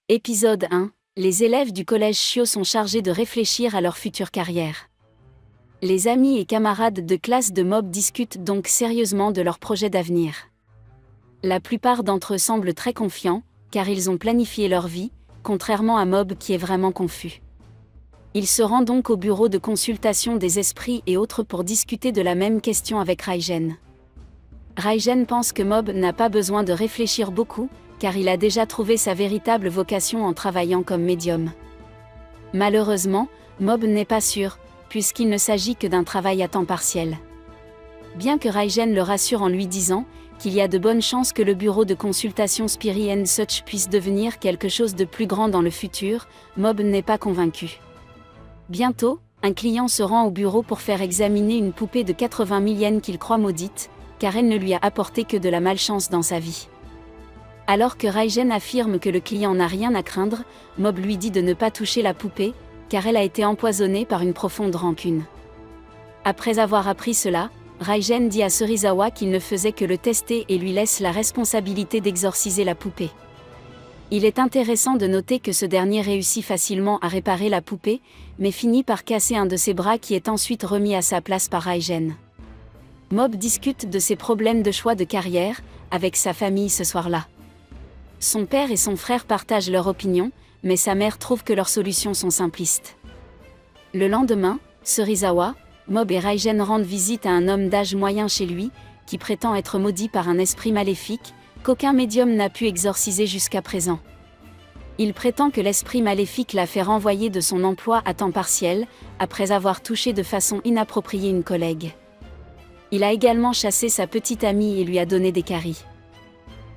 Épisode 1. Les élèves du collège Shio sont chargés de réfléchir à leur future carrière. Les amis et camarades de classe de Mob discutent donc sérieusement de leur projet d'avenir. La plupart d'entre eux semblent très confiants, car ils ont planifié leur vie, contrairement à Mob qui est vraiment confus. Il se rend donc au bureau de consultation des esprits et autres pour discuter de la même question avec Raigen. Raigen pense que Mob n'a pas besoin de réfléchir beaucoup, car il a déjà trouvé sa véritable vocation en travaillant comme médium. Malheureusement, Mob n'est pas sûr, puisqu'il ne s'agit que d'un travail à temps partiel. Bien que Raigen le rassure en lui disant qu'il y a de bonnes chances que le bureau de consultation Spirit and Such puisse devenir quelque chose de plus grand dans le futur, Mob n'est pas convaincu. Bientôt, un client se rend au bureau pour faire examiner une poupée de 80 000 yens qu'il croit maudite, car elle ne lui a apporté que de la malchance dans sa vie. Alors que Raigen affirme que le client n'a rien à craindre, Mob lui dit de ne pas toucher la poupée, car elle a été empoisonnée par une profonde rancune. Après avoir appris cela, Raigen dit à Serizawa qu'il ne faisait que le tester et lui laisse la responsabilité d'exorciser la poupée. Il est intéressant de noter que ce dernier réussit facilement à réparer la poupée, mais finit par casser un de ses bras qui est ensuite remis à sa place par Raigen. Mob discute de ses problèmes de choix de carrière, avec sa famille ce soir-là. Son père et son frère partagent leur opinion, mais sa mère trouve que leurs solutions sont simplistes. Le lendemain, Serizawa, Mob et Raigen rendent visite à un homme d'âge moyen chez lui, qui prétend être maudit par un esprit maléfique, qu'aucun médium n'a pu exorciser jusqu'à présent. Il prétend que l'esprit maléfique l'a fait renvoyer de son emploi à temps partiel, après avoir touché de façon inappropriée une collègue. Il a également chassé sa petite amie et lui a donné des caries.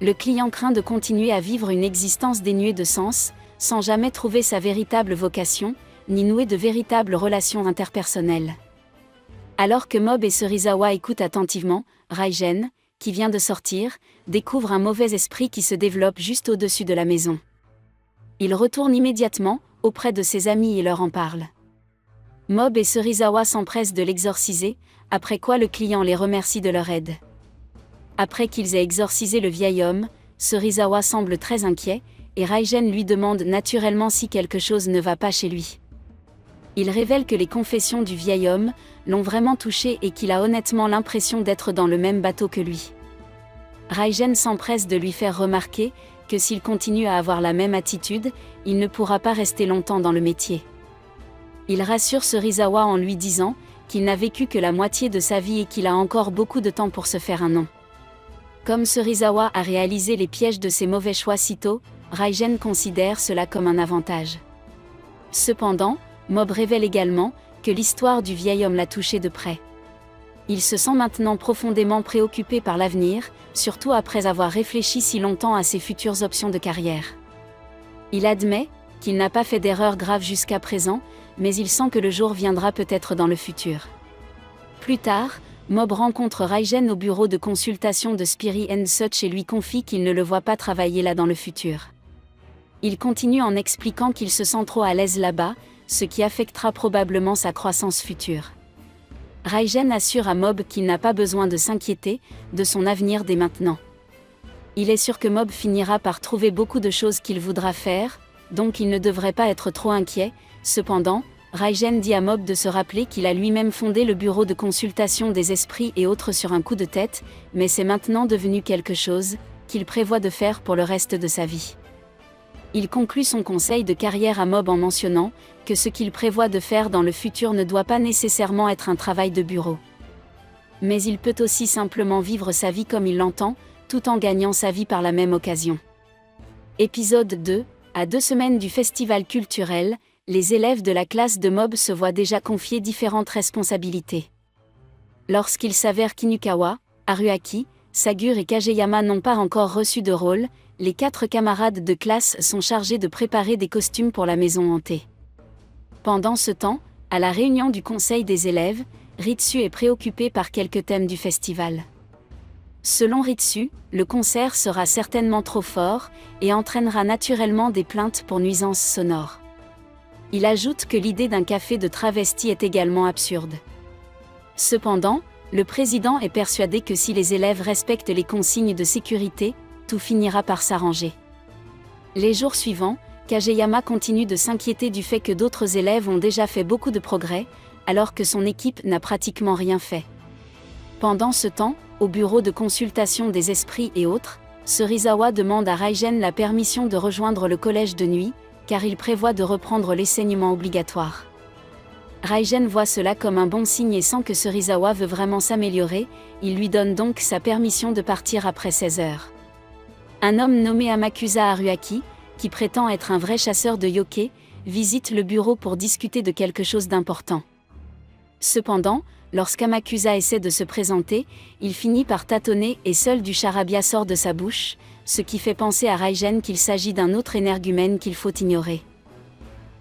Le client craint de continuer à vivre une existence dénuée de sens, sans jamais trouver sa véritable vocation, ni nouer de véritables relations interpersonnelles. Alors que Mob et Serizawa écoutent attentivement, Raigen, qui vient de sortir, découvre un mauvais esprit qui se développe juste au-dessus de la maison. Il retourne immédiatement auprès de ses amis et leur en parle. Mob et Serizawa s'empressent de l'exorciser, après quoi le client les remercie de leur aide. Après qu'ils aient exorcisé le vieil homme, Serizawa semble très inquiet, et Raigen lui demande naturellement si quelque chose ne va pas chez lui. Il révèle que les confessions du vieil homme l'ont vraiment touché et qu'il a honnêtement l'impression d'être dans le même bateau que lui. Raigen s'empresse de lui faire remarquer que s'il continue à avoir la même attitude, il ne pourra pas rester longtemps dans le métier. Il rassure Serizawa en lui disant qu'il n'a vécu que la moitié de sa vie et qu'il a encore beaucoup de temps pour se faire un nom. Comme Serizawa a réalisé les pièges de ses mauvais choix si tôt, Raigen considère cela comme un avantage. Cependant, Mob révèle également que l'histoire du vieil homme l'a touché de près. Il se sent maintenant profondément préoccupé par l'avenir, surtout après avoir réfléchi si longtemps à ses futures options de carrière. Il admet qu'il n'a pas fait d'erreur grave jusqu'à présent, mais il sent que le jour viendra peut-être dans le futur. Plus tard, Mob rencontre Raigen au bureau de consultation de Spirit and Such et lui confie qu'il ne le voit pas travailler là dans le futur. Il continue en expliquant qu'il se sent trop à l'aise là-bas, ce qui affectera probablement sa croissance future. Raigen assure à Mob qu'il n'a pas besoin de s'inquiéter de son avenir dès maintenant. Il est sûr que Mob finira par trouver beaucoup de choses qu'il voudra faire, donc il ne devrait pas être trop inquiet. Cependant, Raigen dit à Mob de se rappeler qu'il a lui-même fondé le bureau de consultation des esprits et autres sur un coup de tête, mais c'est maintenant devenu quelque chose qu'il prévoit de faire pour le reste de sa vie. Il conclut son conseil de carrière à Mob en mentionnant que ce qu'il prévoit de faire dans le futur ne doit pas nécessairement être un travail de bureau. Mais il peut aussi simplement vivre sa vie comme il l'entend, tout en gagnant sa vie par la même occasion. Épisode 2. À 2 semaines du festival culturel, les élèves de la classe de Mob se voient déjà confier différentes responsabilités. Lorsqu'il s'avère qu'Inukawa, Haruaki, Sagur et Kageyama n'ont pas encore reçu de rôle, les 4 camarades de classe sont chargés de préparer des costumes pour la maison hantée. Pendant ce temps, à la réunion du conseil des élèves, Ritsu est préoccupé par quelques thèmes du festival. Selon Ritsu, le concert sera certainement trop fort et entraînera naturellement des plaintes pour nuisances sonores. Il ajoute que l'idée d'un café de travestis est également absurde. Cependant, le président est persuadé que si les élèves respectent les consignes de sécurité, tout finira par s'arranger. Les jours suivants, Kageyama continue de s'inquiéter du fait que d'autres élèves ont déjà fait beaucoup de progrès, alors que son équipe n'a pratiquement rien fait. Pendant ce temps, au bureau de consultation des esprits et autres, Serizawa demande à Raigen la permission de rejoindre le collège de nuit, car il prévoit de reprendre l'enseignement obligatoire. Raigen voit cela comme un bon signe et sent que Serizawa veut vraiment s'améliorer, il lui donne donc sa permission de partir après 16 heures. Un homme nommé Amakusa Haruaki, qui prétend être un vrai chasseur de yokai, visite le bureau pour discuter de quelque chose d'important. Cependant, lorsqu'Amakusa essaie de se présenter, il finit par tâtonner et seul du charabia sort de sa bouche, ce qui fait penser à Raigen qu'il s'agit d'un autre énergumène qu'il faut ignorer.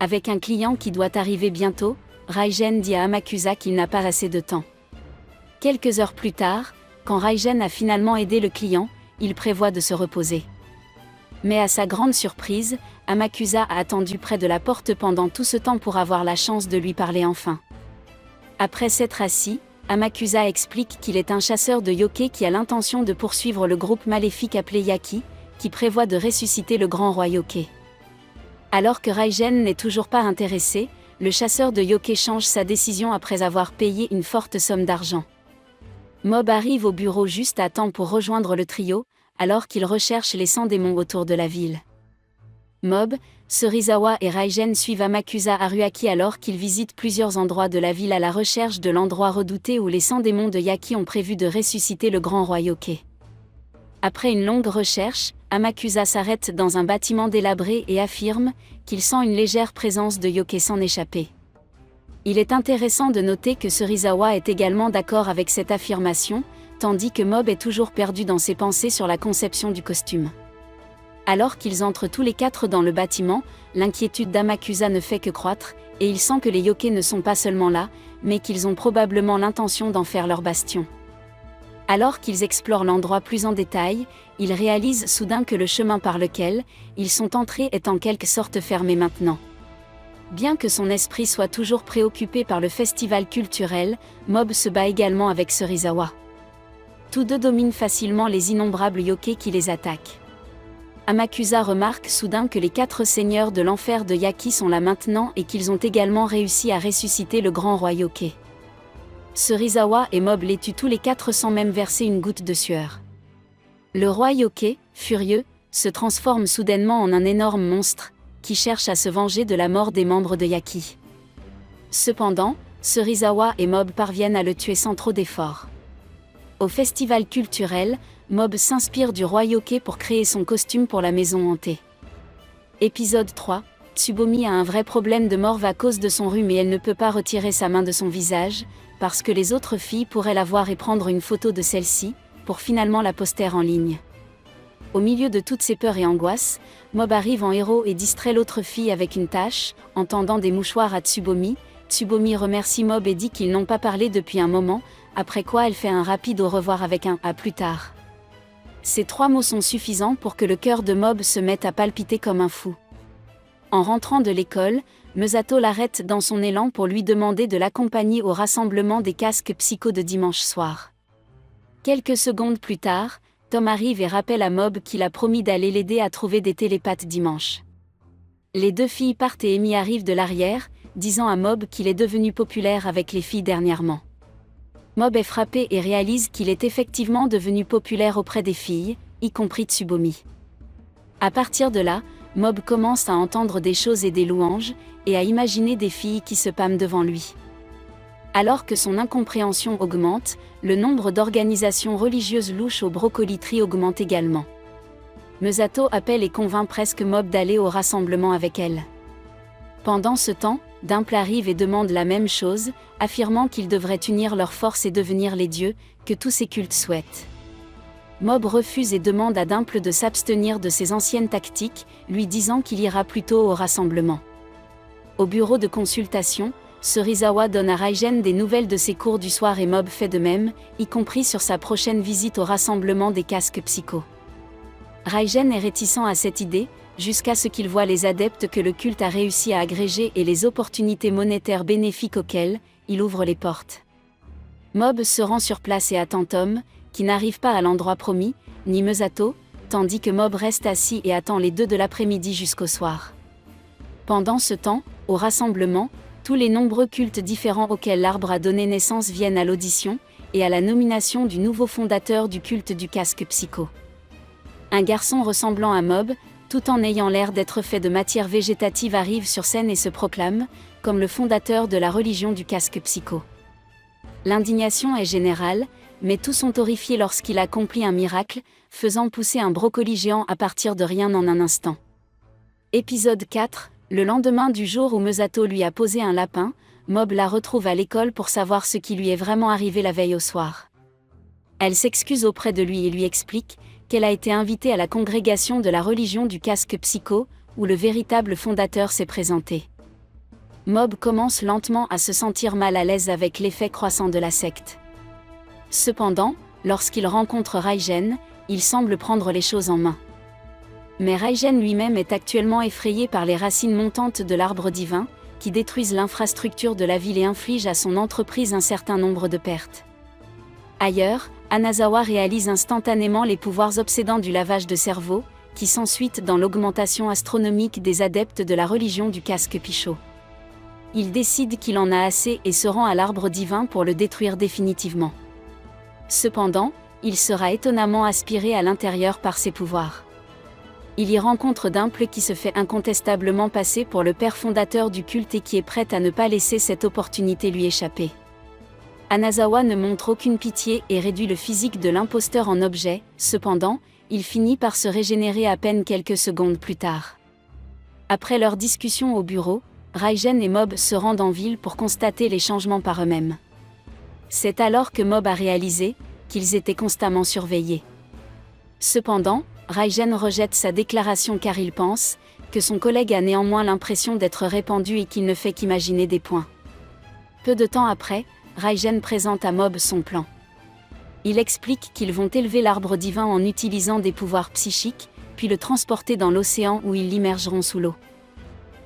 Avec un client qui doit arriver bientôt, Raigen dit à Amakusa qu'il n'a pas assez de temps. Quelques heures plus tard, quand Raigen a finalement aidé le client, il prévoit de se reposer. Mais à sa grande surprise, Amakusa a attendu près de la porte pendant tout ce temps pour avoir la chance de lui parler enfin. Après s'être assis, Amakusa explique qu'il est un chasseur de yokai qui a l'intention de poursuivre le groupe maléfique appelé Yaki, qui prévoit de ressusciter le grand roi yokai. Alors que Raigen n'est toujours pas intéressé, le chasseur de yokai change sa décision après avoir payé une forte somme d'argent. Mob arrive au bureau juste à temps pour rejoindre le trio, alors qu'il recherche les 100 démons autour de la ville. Mob, Serizawa et Raigen suivent Amakusa Haruaki alors qu'ils visitent plusieurs endroits de la ville à la recherche de l'endroit redouté où les 100 démons de Yaki ont prévu de ressusciter le grand roi yokai. Après une longue recherche, Amakusa s'arrête dans un bâtiment délabré et affirme qu'il sent une légère présence de yokai s'en échapper. Il est intéressant de noter que Serizawa est également d'accord avec cette affirmation, tandis que Mob est toujours perdu dans ses pensées sur la conception du costume. Alors qu'ils entrent tous les quatre dans le bâtiment, l'inquiétude d'Amakusa ne fait que croître, et il sent que les yokai ne sont pas seulement là, mais qu'ils ont probablement l'intention d'en faire leur bastion. Alors qu'ils explorent l'endroit plus en détail, ils réalisent soudain que le chemin par lequel ils sont entrés est en quelque sorte fermé maintenant. Bien que son esprit soit toujours préoccupé par le festival culturel, Mob se bat également avec Serizawa. Tous deux dominent facilement les innombrables yokai qui les attaquent. Amakusa remarque soudain que les 4 seigneurs de l'enfer de Yaki sont là maintenant et qu'ils ont également réussi à ressusciter le grand roi yokai. Serizawa et Mob les tuent tous les 4 sans même verser une goutte de sueur. Le roi yokai, furieux, se transforme soudainement en un énorme monstre, qui cherche à se venger de la mort des membres de Yaki. Cependant, Serizawa et Mob parviennent à le tuer sans trop d'efforts. Au festival culturel, Mob s'inspire du roi yokai pour créer son costume pour la maison hantée. Épisode 3, Tsubomi a un vrai problème de morve à cause de son rhume et elle ne peut pas retirer sa main de son visage, parce que les autres filles pourraient la voir et prendre une photo de celle-ci, pour finalement la poster en ligne. Au milieu de toutes ces peurs et angoisses, Mob arrive en héros et distrait l'autre fille avec une tâche, en tendant des mouchoirs à Tsubomi. Tsubomi remercie Mob et dit qu'ils n'ont pas parlé depuis un moment, après quoi elle fait un rapide au revoir avec un « à plus tard ». Ces 3 mots sont suffisants pour que le cœur de Mob se mette à palpiter comme un fou. En rentrant de l'école, Mesato l'arrête dans son élan pour lui demander de l'accompagner au rassemblement des casques psycho de dimanche soir. Quelques secondes plus tard, Tom arrive et rappelle à Mob qu'il a promis d'aller l'aider à trouver des télépathes dimanche. Les 2 filles partent et Amy arrive de l'arrière, disant à Mob qu'il est devenu populaire avec les filles dernièrement. Mob est frappé et réalise qu'il est effectivement devenu populaire auprès des filles, y compris Tsubomi. À partir de là, Mob commence à entendre des choses et des louanges, et à imaginer des filles qui se pâment devant lui. Alors que son incompréhension augmente, le nombre d'organisations religieuses louches au Brocoli Tree augmente également. Mesato appelle et convainc presque Mob d'aller au rassemblement avec elle. Pendant ce temps, Dimple arrive et demande la même chose, affirmant qu'ils devraient unir leurs forces et devenir les dieux, que tous ces cultes souhaitent. Mob refuse et demande à Dimple de s'abstenir de ses anciennes tactiques, lui disant qu'il ira plutôt au rassemblement. Au bureau de consultation, Serizawa donne à Raigen des nouvelles de ses cours du soir et Mob fait de même, y compris sur sa prochaine visite au rassemblement des casques psycho. Raigen est réticent à cette idée, jusqu'à ce qu'il voit les adeptes que le culte a réussi à agréger et les opportunités monétaires bénéfiques auxquelles il ouvre les portes. Mob se rend sur place et attend Tom, qui n'arrive pas à l'endroit promis, ni Mesato, tandis que Mob reste assis et attend les 2 de l'après-midi jusqu'au soir. Pendant ce temps, au rassemblement, tous les nombreux cultes différents auxquels l'arbre a donné naissance viennent à l'audition et à la nomination du nouveau fondateur du culte du casque psycho. Un garçon ressemblant à Mob, tout en ayant l'air d'être fait de matière végétative, arrive sur scène et se proclame comme le fondateur de la religion du casque psycho. L'indignation est générale, mais tous sont horrifiés lorsqu'il accomplit un miracle, faisant pousser un brocoli géant à partir de rien en un instant. Épisode 4. Le lendemain du jour où Mesato lui a posé un lapin, Mob la retrouve à l'école pour savoir ce qui lui est vraiment arrivé la veille au soir. Elle s'excuse auprès de lui et lui explique qu'elle a été invitée à la congrégation de la religion du casque psycho, où le véritable fondateur s'est présenté. Mob commence lentement à se sentir mal à l'aise avec l'effet croissant de la secte. Cependant, lorsqu'il rencontre Raigen, il semble prendre les choses en main. Mais Raigen lui-même est actuellement effrayé par les racines montantes de l'arbre divin, qui détruisent l'infrastructure de la ville et infligent à son entreprise un certain nombre de pertes. Ailleurs, Anazawa réalise instantanément les pouvoirs obsédants du lavage de cerveau, qui s'ensuit dans l'augmentation astronomique des adeptes de la religion du casque Pichot. Il décide qu'il en a assez et se rend à l'arbre divin pour le détruire définitivement. Cependant, il sera étonnamment aspiré à l'intérieur par ses pouvoirs. Il y rencontre Dimple qui se fait incontestablement passer pour le père fondateur du culte et qui est prête à ne pas laisser cette opportunité lui échapper. Anazawa ne montre aucune pitié et réduit le physique de l'imposteur en objet, cependant, il finit par se régénérer à peine quelques secondes plus tard. Après leur discussion au bureau, Raigen et Mob se rendent en ville pour constater les changements par eux-mêmes. C'est alors que Mob a réalisé qu'ils étaient constamment surveillés. Cependant, Raigen rejette sa déclaration car il pense que son collègue a néanmoins l'impression d'être répandu et qu'il ne fait qu'imaginer des points. Peu de temps après, Raigen présente à Mob son plan. Il explique qu'ils vont élever l'arbre divin en utilisant des pouvoirs psychiques, puis le transporter dans l'océan où ils l'immergeront sous l'eau.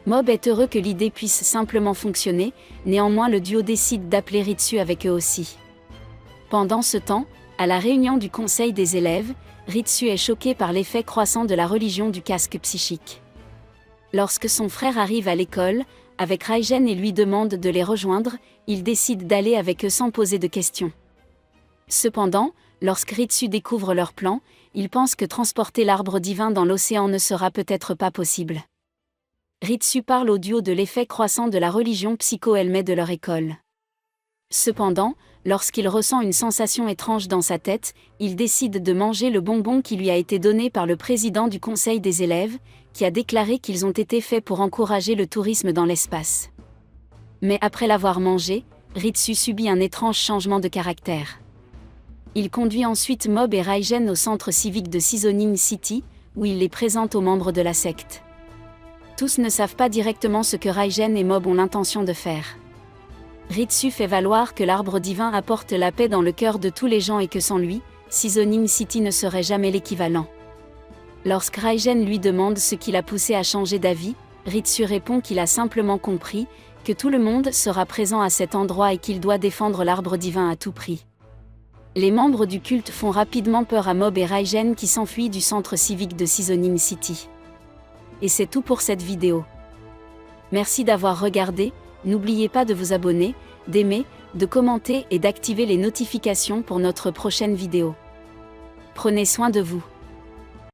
Mob est heureux que l'idée puisse simplement fonctionner, néanmoins le duo décide d'appeler Ritsu avec eux aussi. Pendant ce temps, à la réunion du conseil des élèves, Ritsu est choqué par l'effet croissant de la religion du casque psychique. Lorsque son frère arrive à l'école, avec Raigen et lui demande de les rejoindre, il décide d'aller avec eux sans poser de questions. Cependant, lorsque Ritsu découvre leur plan, il pense que transporter l'arbre divin dans l'océan ne sera peut-être pas possible. Ritsu parle au duo de l'effet croissant de la religion psycho-elmée de leur école. Cependant, lorsqu'il ressent une sensation étrange dans sa tête, il décide de manger le bonbon qui lui a été donné par le président du conseil des élèves, qui a déclaré qu'ils ont été faits pour encourager le tourisme dans l'espace. Mais après l'avoir mangé, Ritsu subit un étrange changement de caractère. Il conduit ensuite Mob et Raigen au centre civique de Seasoning City, où il les présente aux membres de la secte. Tous ne savent pas directement ce que Raigen et Mob ont l'intention de faire. Ritsu fait valoir que l'arbre divin apporte la paix dans le cœur de tous les gens et que sans lui, Seasoning City ne serait jamais l'équivalent. Lorsque Raigen lui demande ce qui l'a poussé à changer d'avis, Ritsu répond qu'il a simplement compris que tout le monde sera présent à cet endroit et qu'il doit défendre l'arbre divin à tout prix. Les membres du culte font rapidement peur à Mob et Raigen qui s'enfuient du centre civique de Seasoning City. Et c'est tout pour cette vidéo. Merci d'avoir regardé. N'oubliez pas de vous abonner, d'aimer, de commenter et d'activer les notifications pour notre prochaine vidéo. Prenez soin de vous.